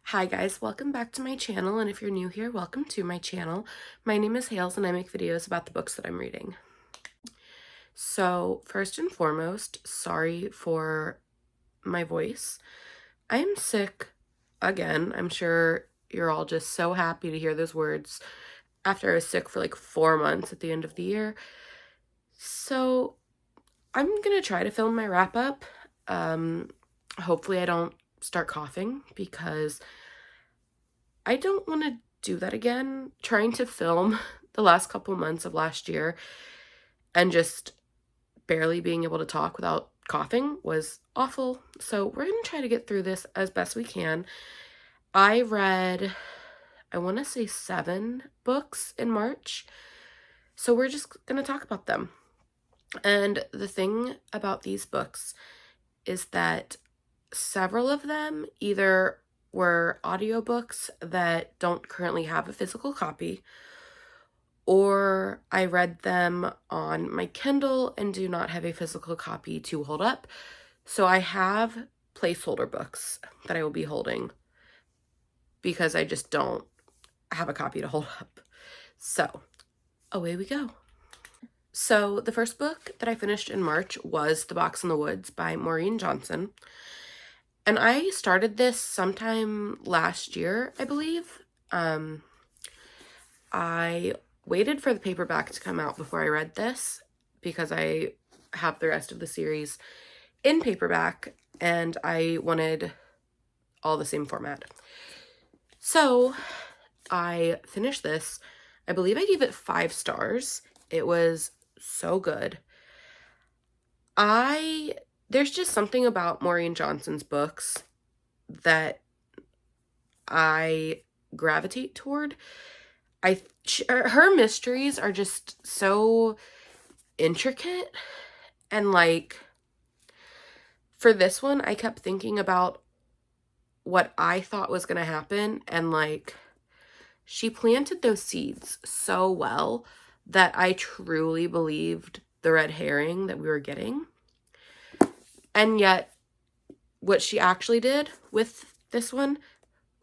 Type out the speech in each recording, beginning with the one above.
Hi guys, welcome back to my channel, and if you're new here, welcome to my channel. My name is Hales and I make videos about the books that I'm reading. So first and foremost, sorry for my voice. I am sick again. I'm sure you're all just so happy to hear those words after I was sick for like 4 months at the end of the year. So I'm gonna try to film my wrap up. Hopefully I don't start coughing because I don't want to do that again. Trying to film the last couple months of last year and just barely being able to talk without coughing was awful. So we're going to try to get through this as best we can. I read, I want to say 7 books in March. So we're just going to talk about them. And the thing about these books is that several of them either were audiobooks that don't currently have a physical copy, or I read them on my Kindle and do not have a physical copy to hold up. So I have placeholder books that I will be holding because I just don't have a copy to hold up. So away we go. So the first book that I finished in March was The Box in the Woods by Maureen Johnson. And I started this sometime last year, I believe. I waited for the paperback to come out before I read this because I have the rest of the series in paperback and I wanted all the same format. So I finished this. I believe I gave it 5 stars. It was so good. There's just something about Maureen Johnson's books that I gravitate toward. Her mysteries are just so intricate, and like for this one I kept thinking about what I thought was going to happen, and like she planted those seeds so well that I truly believed the red herring that we were getting. And yet what she actually did with this one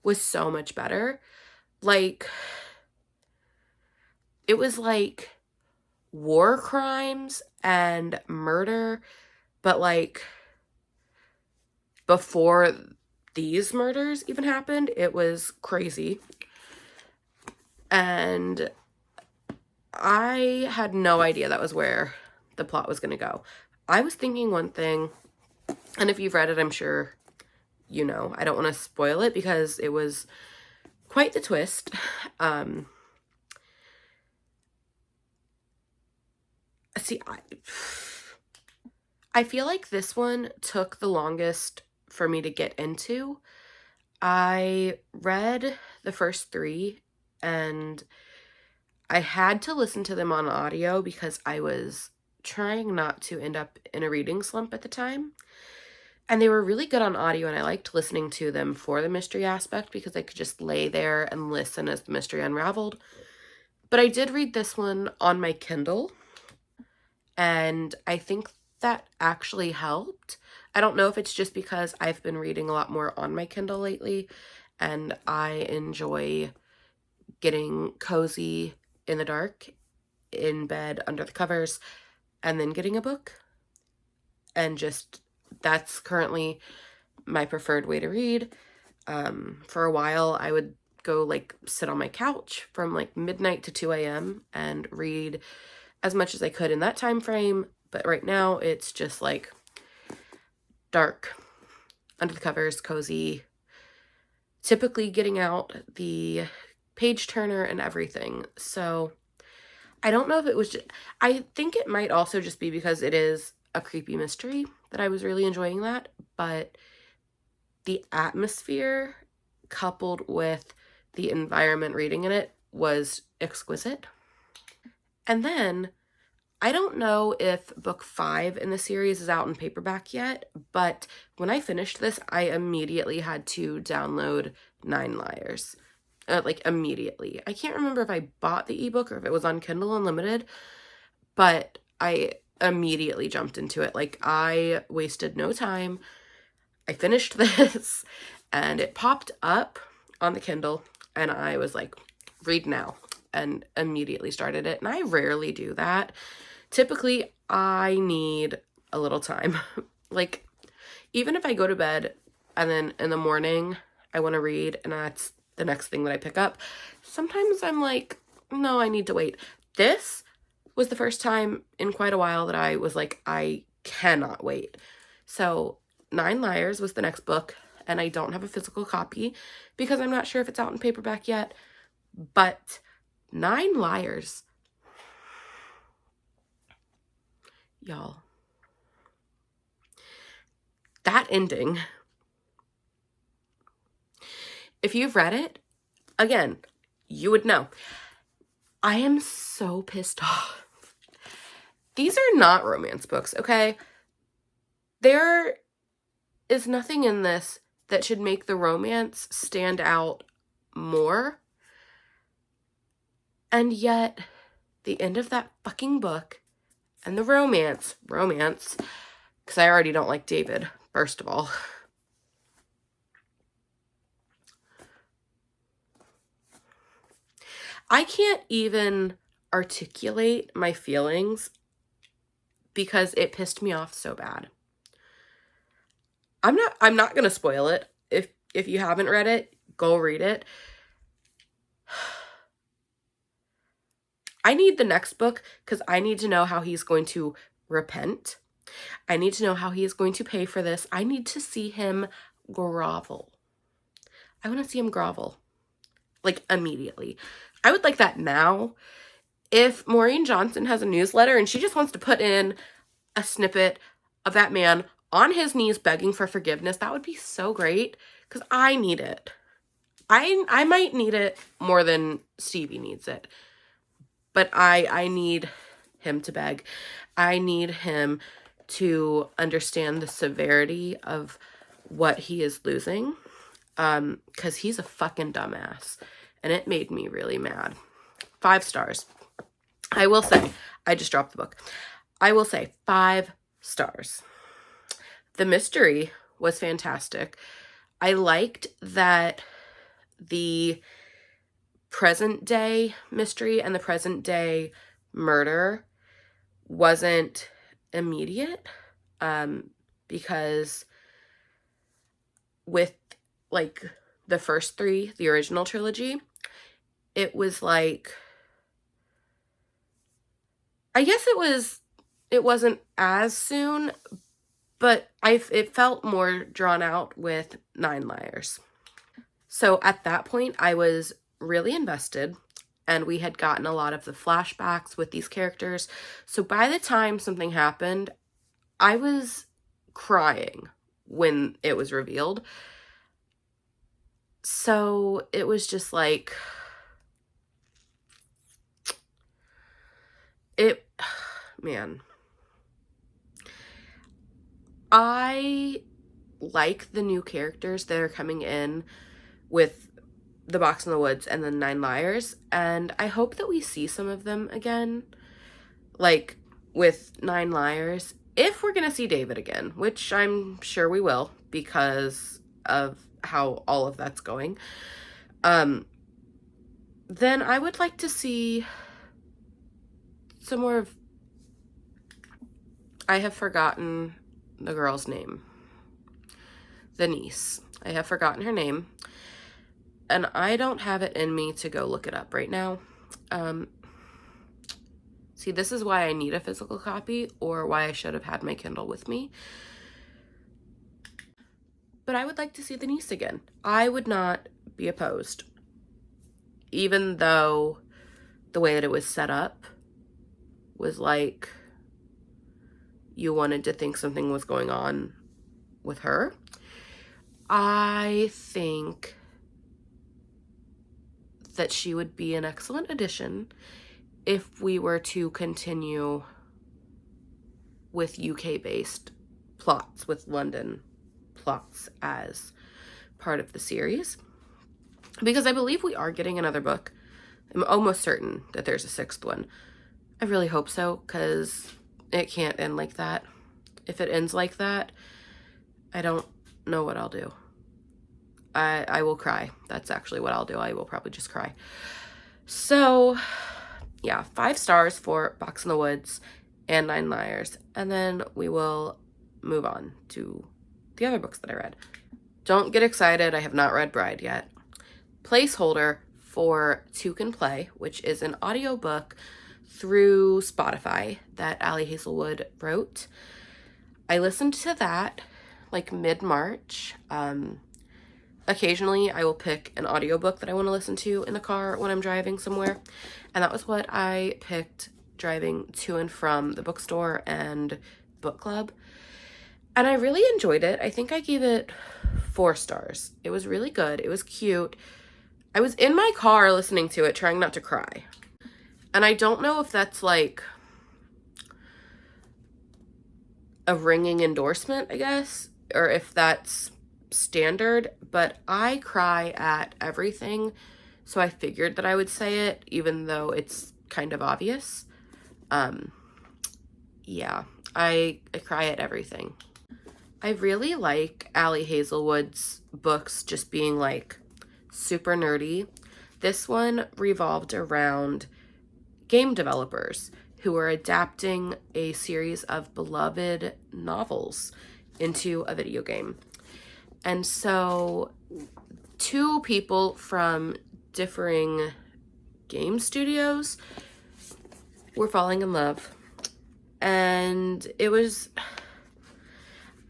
was so much better. Like, it was like war crimes and murder, but like before these murders even happened. It was crazy. And I had no idea that was where the plot was going to go. I was thinking one thing, and if you've read it, I'm sure you know. I don't want to spoil it because it was quite the twist. See, I feel like this one took the longest for me to get into. I read the first 3 and I had to listen to them on audio because I was trying not to end up in a reading slump at the time. And they were really good on audio, and I liked listening to them for the mystery aspect because I could just lay there and listen as the mystery unraveled. But I did read this one on my Kindle, and I think that actually helped. I don't know if it's just because I've been reading a lot more on my Kindle lately, and I enjoy getting cozy in the dark, in bed, under the covers, and then getting a book. And just, that's currently my preferred way to read. For a while, I would go like sit on my couch from like midnight to 2 a.m. and read as much as I could in that time frame. But right now, it's just like dark, under the covers, cozy, typically getting out the page turner and everything. So I don't know if it was just, I think it might also just be because it is a creepy mystery that I was really enjoying that, but the atmosphere coupled with the environment reading in it was exquisite. And then I don't know if book 5 in the series is out in paperback yet, but when I finished this, I immediately had to download 9 Liars. Like immediately. I can't remember if I bought the ebook or if it was on Kindle Unlimited, but I immediately jumped into it. Like, I wasted no time. I finished this and it popped up on the Kindle, and I was like, read now, and immediately started it. And I rarely do that. Typically, I need a little time. Like, even if I go to bed and then in the morning I want to read and that's the next thing that I pick up, sometimes I'm like, no, I need to wait. This was the first time in quite a while that I was like, I cannot wait. So 9 Liars was the next book, and I don't have a physical copy because I'm not sure if it's out in paperback yet, but 9 Liars, y'all, that ending, if you've read it, again, you would know. I am so pissed off. These are not romance books, okay? There is nothing in this that should make the romance stand out more. And yet, the end of that fucking book and the romance, because I already don't like David, first of all. I can't even articulate my feelings because it pissed me off so bad. I'm not going to spoil it. If you haven't read it, go read it. I need the next book because I need to know how he's going to repent. I need to know how he is going to pay for this. I need to see him grovel. I want to see him grovel. Like, immediately. I would like that now. If Maureen Johnson has a newsletter and she just wants to put in a snippet of that man on his knees begging for forgiveness, that would be so great because I need it. I might need it more than Stevie needs it. But I need him to beg. I need him to understand the severity of what he is losing. Because he's a fucking dumbass. And it made me really mad. 5 stars. I will say, I just dropped the book. I will say 5 stars. The mystery was fantastic. I liked that the present day mystery and the present day murder wasn't immediate, because with like the first 3, the original trilogy, it was like, I guess it wasn't as soon, but it felt more drawn out with 9 Liars. So at that point, I was really invested, and we had gotten a lot of the flashbacks with these characters. So by the time something happened, I was crying when it was revealed. So it was just like, man. I like the new characters that are coming in with The Box in the Woods and the 9 Liars, and I hope that we see some of them again, like with 9 Liars, if we're gonna see David again, which I'm sure we will because of how all of that's going. Then I would like to see some more of, I have forgotten the girl's name, the niece. I have forgotten her name, and I don't have it in me to go look it up right now. See, this is why I need a physical copy, or why I should have had my Kindle with me. But I would like to see the niece again. I would not be opposed, even though the way that it was set up was like you wanted to think something was going on with her. I think that she would be an excellent addition if we were to continue with UK-based plots, with London plots as part of the series. Because I believe we are getting another book. I'm almost certain that there's a 6th one. I really hope so, because it can't end like that. If it ends like that, I don't know what I'll do. I will cry. That's actually what I'll do. I will probably just cry. So, yeah, 5 stars for Box in the Woods and 9 Liars. And then we will move on to the other books that I read. Don't get excited. I have not read Bride yet. Placeholder for Two Can Play, which is an audiobook through Spotify that Allie Hazelwood wrote. I listened to that like mid-March. Occasionally I will pick an audiobook that I want to listen to in the car when I'm driving somewhere. And that was what I picked driving to and from the bookstore and book club. And I really enjoyed it. I think I gave it 4 stars. It was really good. It was cute. I was in my car listening to it, trying not to cry. And I don't know if that's like a ringing endorsement, I guess, or if that's standard, but I cry at everything, so I figured that I would say it, even though it's kind of obvious. Yeah, I cry at everything. I really like Allie Hazelwood's books just being like super nerdy. This one revolved around game developers who are adapting a series of beloved novels into a video game. And so 2 people from differing game studios were falling in love. And it was,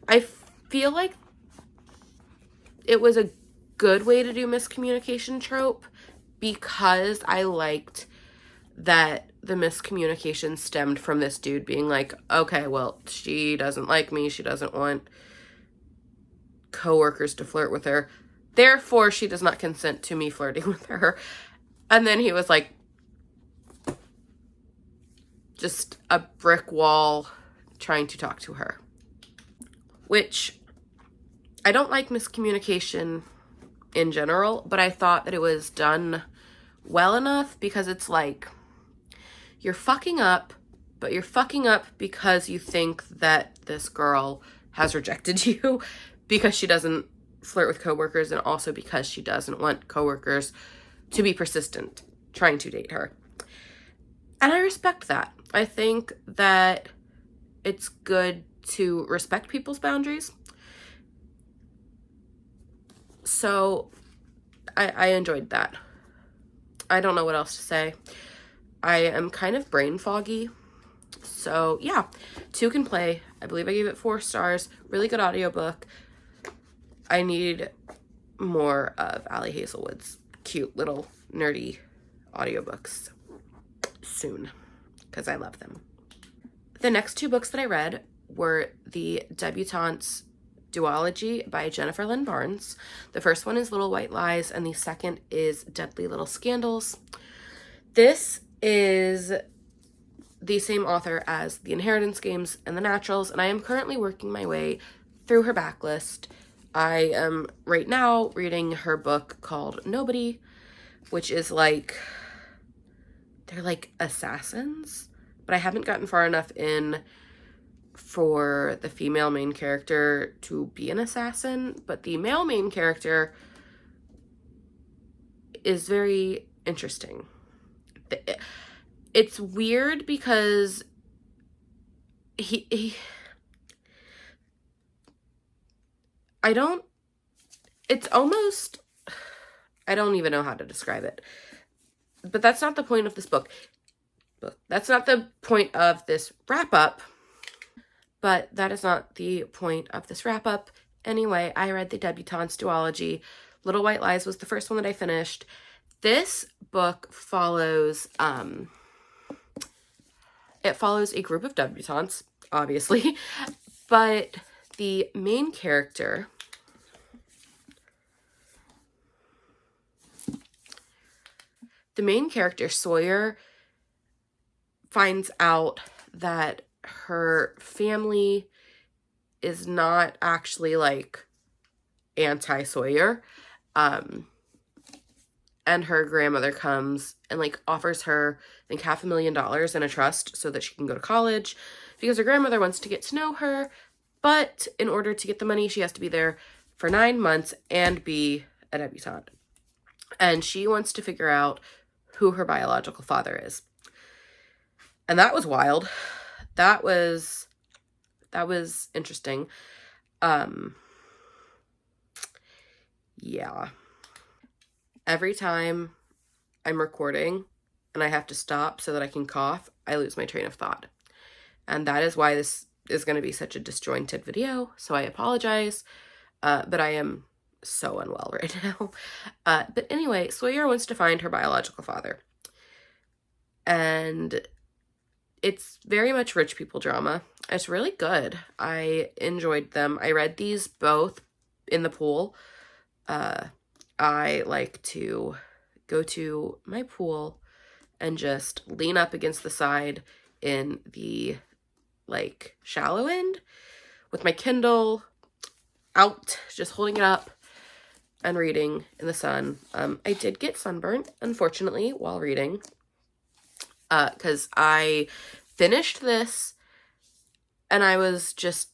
I feel like it was a good way to do miscommunication trope, because I liked that the miscommunication stemmed from this dude being like, okay, well, she doesn't like me. She doesn't want coworkers to flirt with her. Therefore, she does not consent to me flirting with her. And then he was like, just a brick wall trying to talk to her. Which, I don't like miscommunication in general, but I thought that it was done well enough, because it's like, you're fucking up, but you're fucking up because you think that this girl has rejected you because she doesn't flirt with coworkers, and also because she doesn't want coworkers to be persistent trying to date her. And I respect that. I think that it's good to respect people's boundaries. So I enjoyed that. I don't know what else to say. I am kind of brain foggy. So yeah, Two Can Play. I believe I gave it 4 stars. Really good audiobook. I need more of Allie Hazelwood's cute little nerdy audiobooks soon, because I love them. The next 2 books that I read were The Debutante's Duology by Jennifer Lynn Barnes. The first one is Little White Lies, and the second is Deadly Little Scandals. This is the same author as The Inheritance Games and The Naturals, and I am currently working my way through her backlist. I am right now reading her book called Nobody, which is like, they're like assassins, but I haven't gotten far enough in for the female main character to be an assassin, but the male main character is very interesting. It's weird because it's almost, I don't even know how to describe it, but that's not the point of this book. That's not the point of this wrap-up, but that is not the point of this wrap-up. Anyway, I read The Debutante's Duology. Little White Lies was the first one that I finished. This book follows, it follows a group of debutantes, obviously, but the main character, Sawyer, finds out that her family is not actually like anti-Sawyer. And her grandmother comes and like offers her, I think, $500,000 in a trust so that she can go to college, because her grandmother wants to get to know her. But in order to get the money, she has to be there for 9 months and be a debutante. And she wants to figure out who her biological father is. And that was wild. That was interesting. Yeah. Every time I'm recording and I have to stop so that I can cough, I lose my train of thought. And that is why this is going to be such a disjointed video. So I apologize. But I am so unwell right now. But anyway, Sawyer wants to find her biological father. And it's very much rich people drama. It's really good. I enjoyed them. I read these both in the pool. I like to go to my pool and just lean up against the side in the like shallow end with my Kindle out, just holding it up and reading in the sun. I did get sunburnt, unfortunately, while reading, because I finished this and I was just,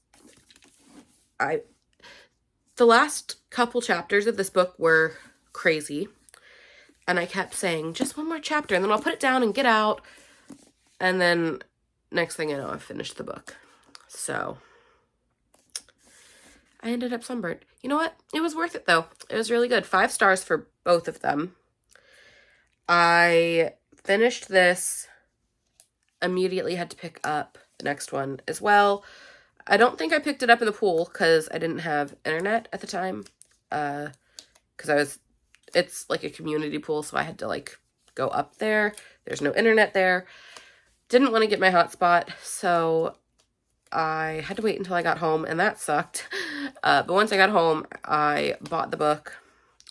the last couple chapters of this book were crazy, and I kept saying, just one more chapter, and then I'll put it down and get out, and then next thing I know, I've finished the book. So I ended up sunburnt. You know what? It was worth it, though. It was really good. 5 stars for both of them. I finished this, immediately had to pick up the next one as well. I don't think I picked it up in the pool because I didn't have internet at the time. Because it's like a community pool, so I had to like go up there. There's no internet there. Didn't want to get my hotspot, so I had to wait until I got home, and that sucked. But once I got home, I bought the book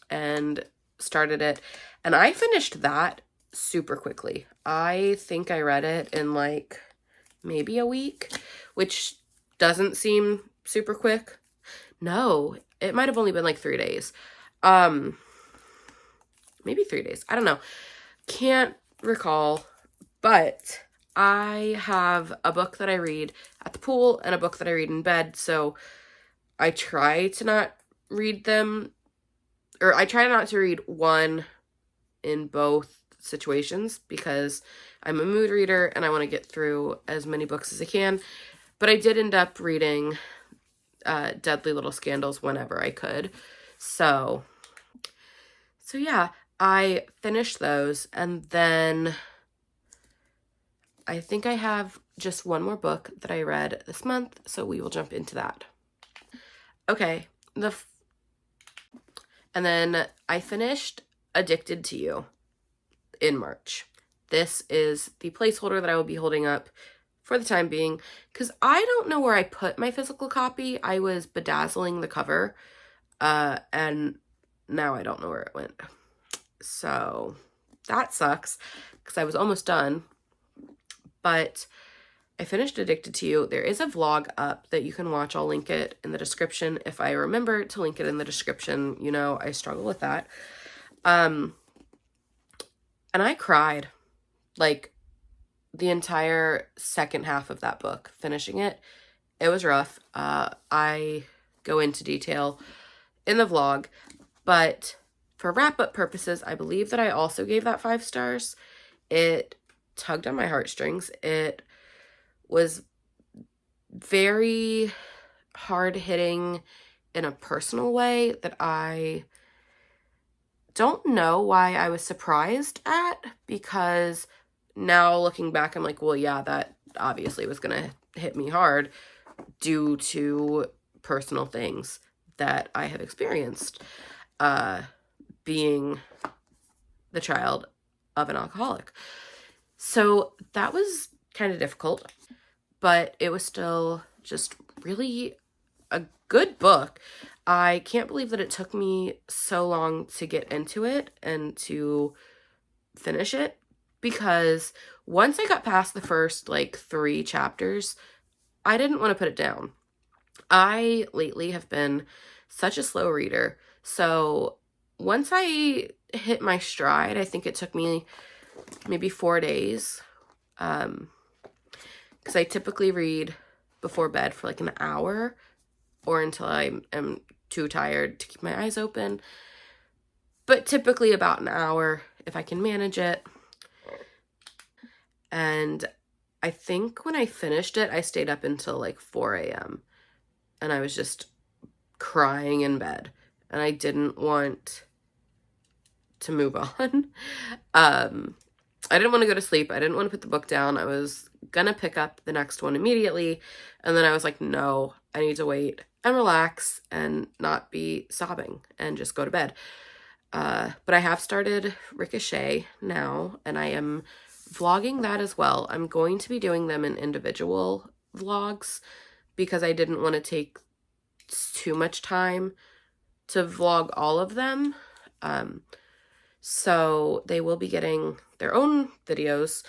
and started it, and I finished that super quickly. I think I read it in like maybe a week, which doesn't seem super quick. No, it might have only been like 3 days. Maybe 3 days. I don't know. Can't recall, but I have a book that I read at the pool and a book that I read in bed, so I try to not read them, or I try not to read one in both situations because I'm a mood reader and I want to get through as many books as I can. But I did end up reading Deadly Little Scandals whenever I could. So yeah, I finished those, and then I think I have just one more book that I read this month, so we will jump into that. Okay, and then I finished Addicted to You in March. This is the placeholder that I will be holding up for the time being, because I don't know where I put my physical copy. I was bedazzling the cover, and now I don't know where it went. So that sucks, because I was almost done. But I finished Addicted to You. There is a vlog up that you can watch. I'll link it in the description. If I remember to link it in the description, you know, I struggle with that. And I cried like the entire second half of that book, finishing it. It was rough. I go into detail in the vlog, but for wrap-up purposes, I believe that I also gave that 5 stars. It tugged on my heartstrings. It was very hard-hitting in a personal way that I don't know why I was surprised at, because now looking back, I'm like, well, yeah, that obviously was going to hit me hard due to personal things that I have experienced, being the child of an alcoholic. So that was kind of difficult, but it was still just really a good book. I can't believe that it took me so long to get into it and to finish it, because once I got past the first like 3 chapters, I didn't want to put it down. I lately have been such a slow reader. So once I hit my stride, I think it took me maybe 4 days. Because I typically read before bed for like an hour, or until I am too tired to keep my eyes open. but typically about an hour if I can manage it. And I think when I finished it, I stayed up until like 4 a.m. and I was just crying in bed, and I didn't want to move on. I didn't want to go to sleep. I didn't want to put the book down. I was gonna pick up the next one immediately, and then I was like, no, I need to wait and relax and not be sobbing and just go to bed. But I have started Ricochet now, and I am vlogging that as well. I'm going to be doing them in individual vlogs because I didn't want to take too much time to vlog all of them. So they will be getting their own videos.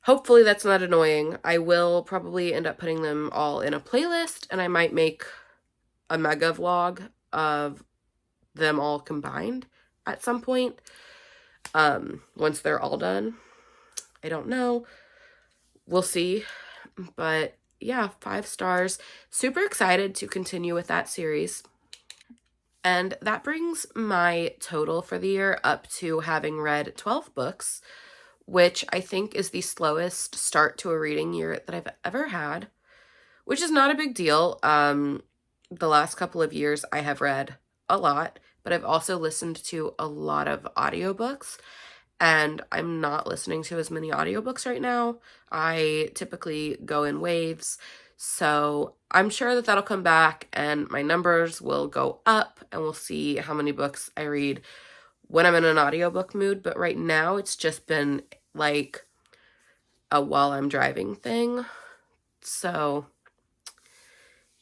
Hopefully that's not annoying. I will probably end up putting them all in a playlist, and I might make a mega vlog of them all combined at some point. Once they're all done. I don't know. We'll see. But yeah, 5 stars. Super excited to continue with that series. And that brings my total for the year up to having read 12 books, which I think is the slowest start to a reading year that I've ever had, which is not a big deal. The last couple of years I have read a lot, but I've also listened to a lot of audiobooks, and I'm not listening to as many audiobooks right now. I typically go in waves, so I'm sure that that'll come back and my numbers will go up, and we'll see how many books I read when I'm in an audiobook mood. But right now it's just been like a while I'm driving thing. So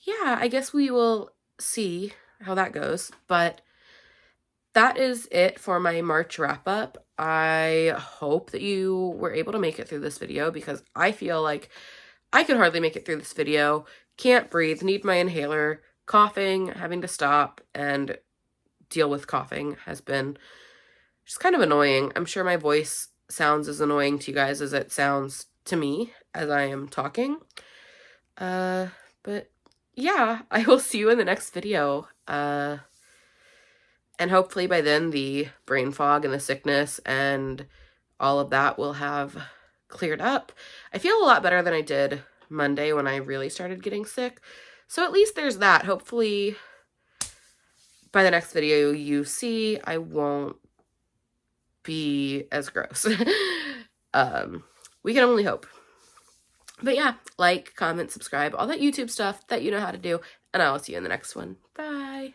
yeah, I guess we will see how that goes. But that is it for my March wrap up. I hope that you were able to make it through this video, because I feel like I could hardly make it through this video. Can't breathe, need my inhaler, coughing, having to stop and deal with coughing has been just kind of annoying. I'm sure my voice sounds as annoying to you guys as it sounds to me as I am talking. But yeah, I will see you in the next video. And hopefully by then the brain fog and the sickness and all of that will have cleared up. I feel a lot better than I did Monday when I really started getting sick. So at least there's that. Hopefully by the next video you see, I won't be as gross. We can only hope. But yeah, like, comment, subscribe, all that YouTube stuff that you know how to do, and I'll see you in the next one. Bye.